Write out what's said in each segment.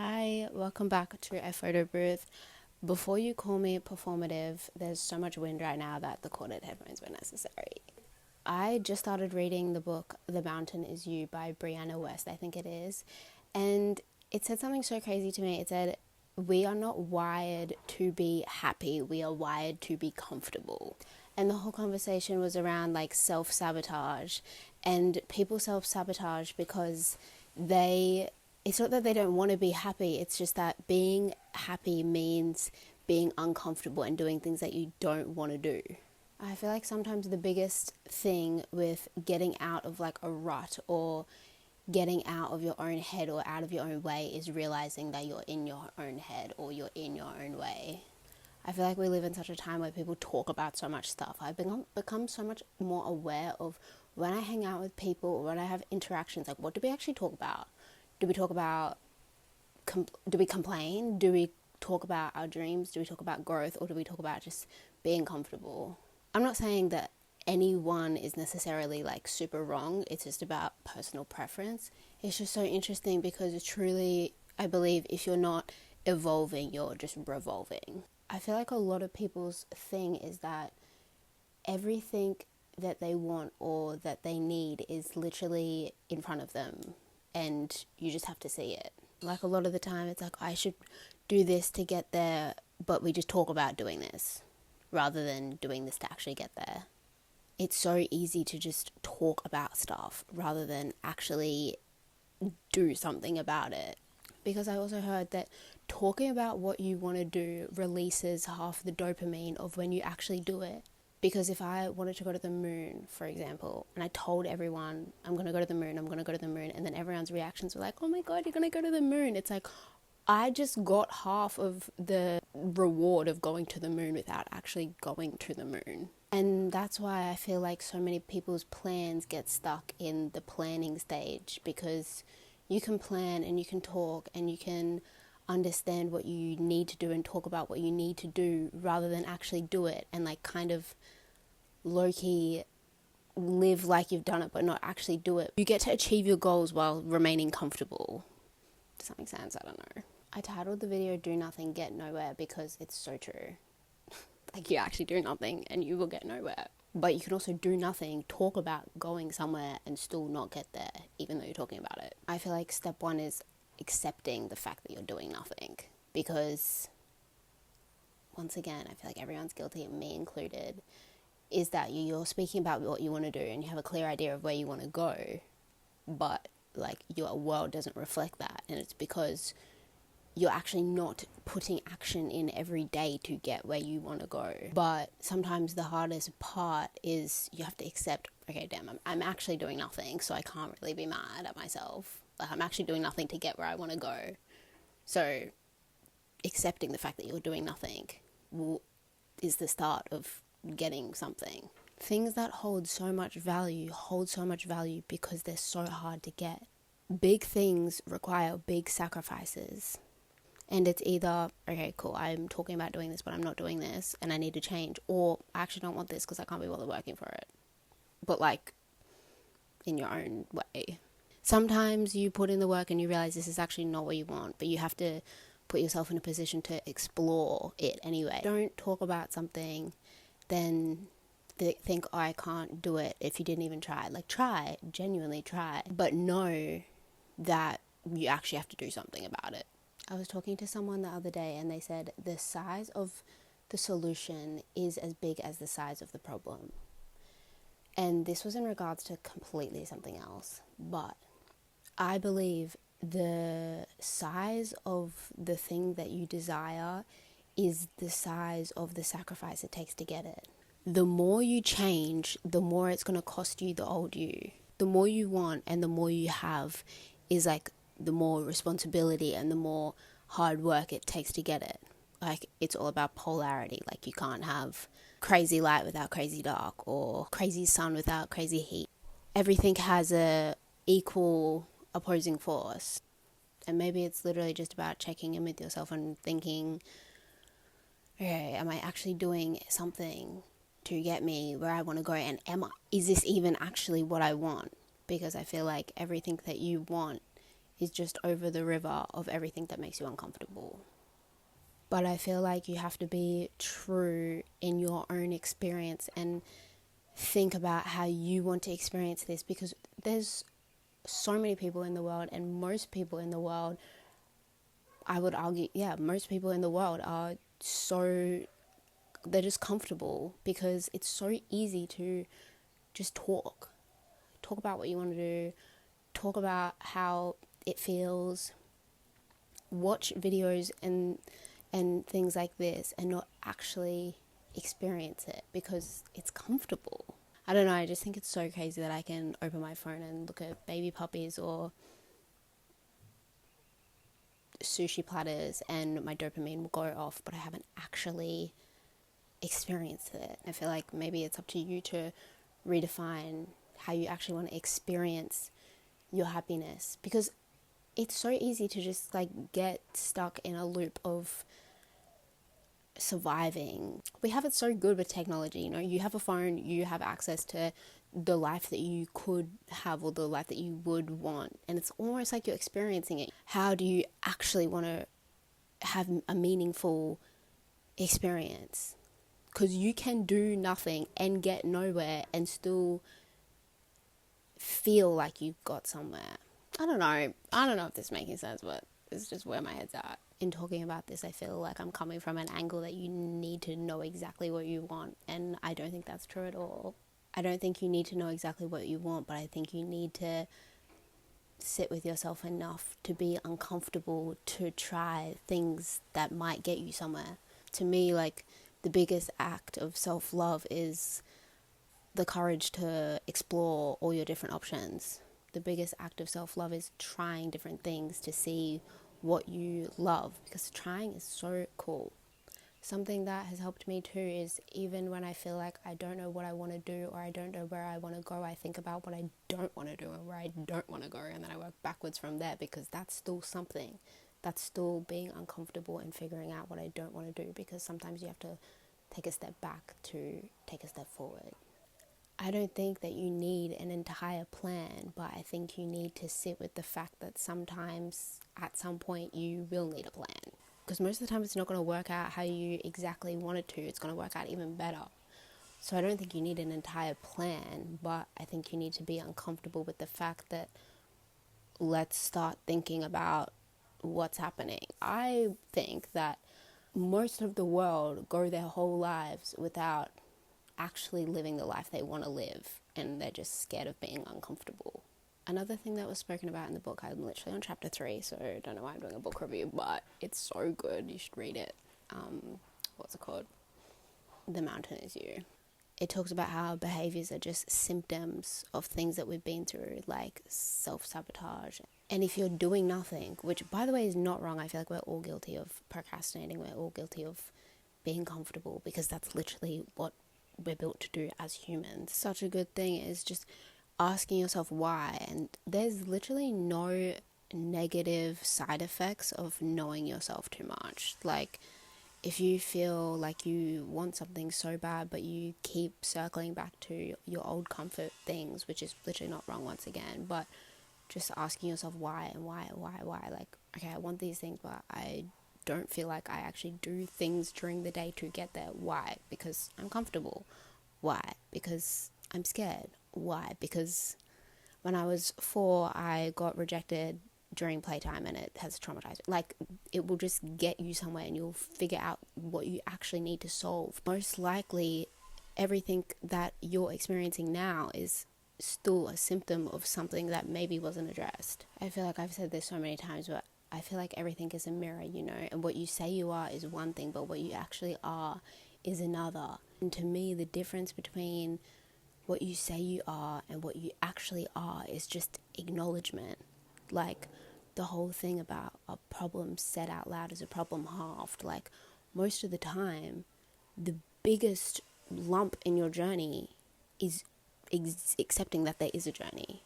Hi, welcome back to a photo booth. Before you call me performative, there's so much wind right now that the corded headphones were necessary. I just started reading the book The Mountain Is You by Brianna West, I think it is. And it said something so crazy to me. It said, we are not wired to be happy, we are wired to be comfortable. And the whole conversation was around like self-sabotage. And people self-sabotage because it's not that they don't want to be happy, it's just that being happy means being uncomfortable and doing things that you don't want to do. I feel like sometimes the biggest thing with getting out of like a rut or getting out of your own head or out of your own way is realizing that you're in your own head or you're in your own way. I feel like we live in such a time where people talk about so much stuff. I've become so much more aware of when I hang out with people or when I have interactions, like what do we actually talk about? Do we talk about, do we complain? Do we talk about our dreams? Do we talk about growth? Or do we talk about just being comfortable? I'm not saying that anyone is necessarily like super wrong. It's just about personal preference. It's just so interesting because truly, I believe if you're not evolving, you're just revolving. I feel like a lot of people's thing is that everything that they want or that they need is literally in front of them and you just have to see it. Like a lot of the time it's like, I should do this to get there, but we just talk about doing this rather than doing this to actually get there. It's so easy to just talk about stuff rather than actually do something about it. Because I also heard that talking about what you want to do releases half the dopamine of when you actually do it. Because if I wanted to go to the moon, for example, and I told everyone, I'm going to go to the moon, I'm going to go to the moon, and then everyone's reactions were like, oh my God, you're going to go to the moon. It's like, I just got half of the reward of going to the moon without actually going to the moon. And that's why I feel like so many people's plans get stuck in the planning stage, because you can plan and you can talk and you can understand what you need to do and talk about what you need to do rather than actually do it and like kind of low-key live like you've done it but not actually do it. You get to achieve your goals while remaining comfortable. Does that make sense? I don't know. I titled the video Do Nothing, Get Nowhere because it's so true. Like you actually do nothing and you will get nowhere. But you can also do nothing, talk about going somewhere and still not get there even though you're talking about it. I feel like step one is accepting the fact that you're doing nothing, because once again I feel like everyone's guilty, and me included, is that you're speaking about what you want to do and you have a clear idea of where you want to go, but like your world doesn't reflect that, and it's because you're actually not putting action in every day to get where you want to go. But sometimes the hardest part is you have to accept, okay, damn, I'm actually doing nothing, so I can't really be mad at myself. Like, I'm actually doing nothing to get where I want to go. So accepting the fact that you're doing nothing is the start of getting something. Things that hold so much value because they're so hard to get. Big things require big sacrifices. And it's either, okay, cool, I'm talking about doing this, but I'm not doing this, and I need to change. Or I actually don't want this because I can't be bothered working for it. But like, in your own way. Sometimes you put in the work and you realize this is actually not what you want, but you have to put yourself in a position to explore it anyway. Don't talk about something, then think, oh, I can't do it if you didn't even try. Like, try, genuinely try, but know that you actually have to do something about it. I was talking to someone the other day and they said the size of the solution is as big as the size of the problem. And this was in regards to completely something else. But I believe the size of the thing that you desire is the size of the sacrifice it takes to get it. The more you change, the more it's going to cost you the old you. The more you want and the more you have is like the more responsibility and the more hard work it takes to get it. Like, it's all about polarity. Like, you can't have crazy light without crazy dark, or crazy sun without crazy heat. Everything has a equal opposing force. And maybe it's literally just about checking in with yourself and thinking, okay, am I actually doing something to get me where I want to go? And is this even actually what I want? Because I feel like everything that you want is just over the river of everything that makes you uncomfortable. But I feel like you have to be true in your own experience and think about how you want to experience this, because there's so many people in the world, and most people in the world, I would argue, most people in the world are they're just comfortable because it's so easy to just talk about what you want to do, talk about how it feels, watch videos and things like this and not actually experience it because it's comfortable. I don't know, I just think it's so crazy that I can open my phone and look at baby puppies or sushi platters and my dopamine will go off, but I haven't actually experienced it. I feel like maybe it's up to you to redefine how you actually want to experience your happiness, because it's so easy to just like get stuck in a loop of surviving. We have it so good with technology, you have a phone, you have access to the life that you could have or the life that you would want, and it's almost like you're experiencing it. How do you actually want to have a meaningful experience? Because you can do nothing and get nowhere and still feel like you've got somewhere. I don't know if this is making sense, but it's just where my head's at. In talking about this, I feel like I'm coming from an angle that you need to know exactly what you want, and I don't think that's true at all. I don't think you need to know exactly what you want, but I think you need to sit with yourself enough to be uncomfortable to try things that might get you somewhere. To me, like, the biggest act of self-love is the courage to explore all your different options. The biggest act of self-love is trying different things to see what you love, because trying is so cool. Something that has helped me too is even when I feel like I don't know what I want to do or I don't know where I want to go, I think about what I don't want to do and where I don't want to go, and then I work backwards from there, because that's still something. That's still being uncomfortable and figuring out what I don't want to do, because sometimes you have to take a step back to take a step forward. I don't think that you need an entire plan, but I think you need to sit with the fact that sometimes at some point you will need a plan. Because most of the time it's not going to work out how you exactly want it to. It's going to work out even better. So I don't think you need an entire plan, but I think you need to be uncomfortable with the fact that let's start thinking about what's happening. I think that most of the world go their whole lives without actually living the life they want to live, and they're just scared of being uncomfortable. Another thing that was spoken about in the book, I'm literally on chapter 3, so I don't know why I'm doing a book review, but it's so good, you should read it. What's it called? The Mountain Is You. It talks about how behaviors are just symptoms of things that we've been through, like self-sabotage. And if you're doing nothing, which by the way is not wrong, I feel like we're all guilty of procrastinating, we're all guilty of being comfortable, because that's literally what we're built to do as humans. Such a good thing is just asking yourself why, and there's literally no negative side effects of knowing yourself too much. Like, if you feel like you want something so bad but you keep circling back to your old comfort things, which is literally not wrong once again, but just asking yourself why and why. Like, okay, I want these things, but I don't feel like I actually do things during the day to get there. Why? Because I'm comfortable. Why? Because I'm scared. Why? Because when I was 4, I got rejected during playtime and it has traumatized me. Like, it will just get you somewhere and you'll figure out what you actually need to solve. Most likely, everything that you're experiencing now is still a symptom of something that maybe wasn't addressed. I feel like I've said this so many times, but I feel like everything is a mirror, and what you say you are is one thing, but what you actually are is another. And to me, the difference between what you say you are and what you actually are is just acknowledgement. Like, the whole thing about a problem said out loud is a problem halved. Like, most of the time, the biggest lump in your journey is accepting that there is a journey.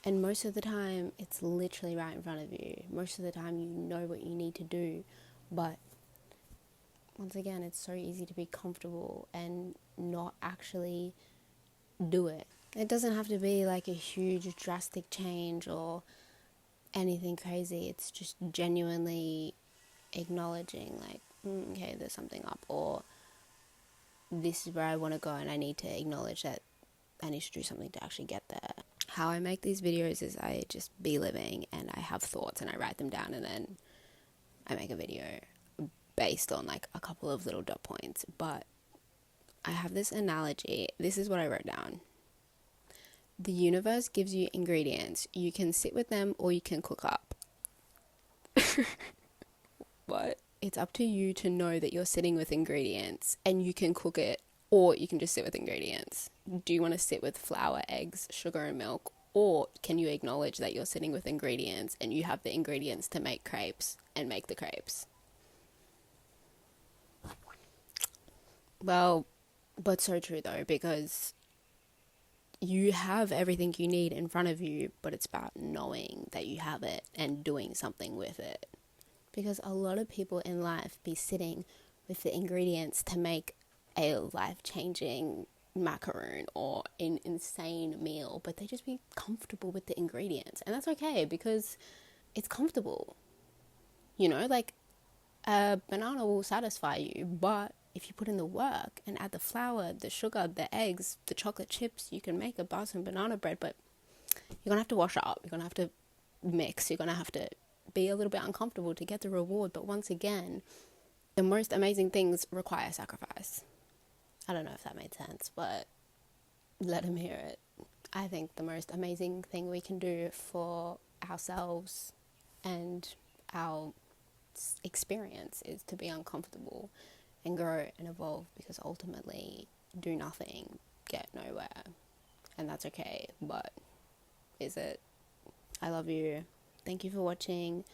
And most of the time, it's literally right in front of you. Most of the time, you know what you need to do. But once again, it's so easy to be comfortable and not actually do it. It doesn't have to be like a huge drastic change or anything crazy. It's just genuinely acknowledging, like, okay, there's something up, or this is where I want to go, and I need to acknowledge that I need to do something to actually get there. How I make these videos is I just be living, and I have thoughts and I write them down, and then I make a video based on like a couple of little dot points. But I have this analogy. This is what I wrote down. The universe gives you ingredients. You can sit with them or you can cook up. What? It's up to you to know that you're sitting with ingredients and you can cook it, or you can just sit with ingredients. Do you want to sit with flour, eggs, sugar, and milk? Or can you acknowledge that you're sitting with ingredients and you have the ingredients to make crepes and make the crepes? Well, but so true though, because you have everything you need in front of you, but it's about knowing that you have it and doing something with it. Because a lot of people in life be sitting with the ingredients to make a life-changing macaroon or an insane meal, but they just be comfortable with the ingredients. And that's okay, because it's comfortable. You know, like a banana will satisfy you, but if you put in the work and add the flour, the sugar, the eggs, the chocolate chips, you can make a bars and banana bread. But you're going to have to wash up. You're going to have to mix. You're going to have to be a little bit uncomfortable to get the reward. But once again, the most amazing things require sacrifice. I don't know if that made sense, but let him hear it. I think the most amazing thing we can do for ourselves and our experience is to be uncomfortable and grow and evolve, because ultimately do nothing, get nowhere, and that's okay. But is it? I love you. Thank you for watching.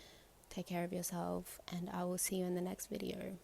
Take care of yourself, and I will see you in the next video.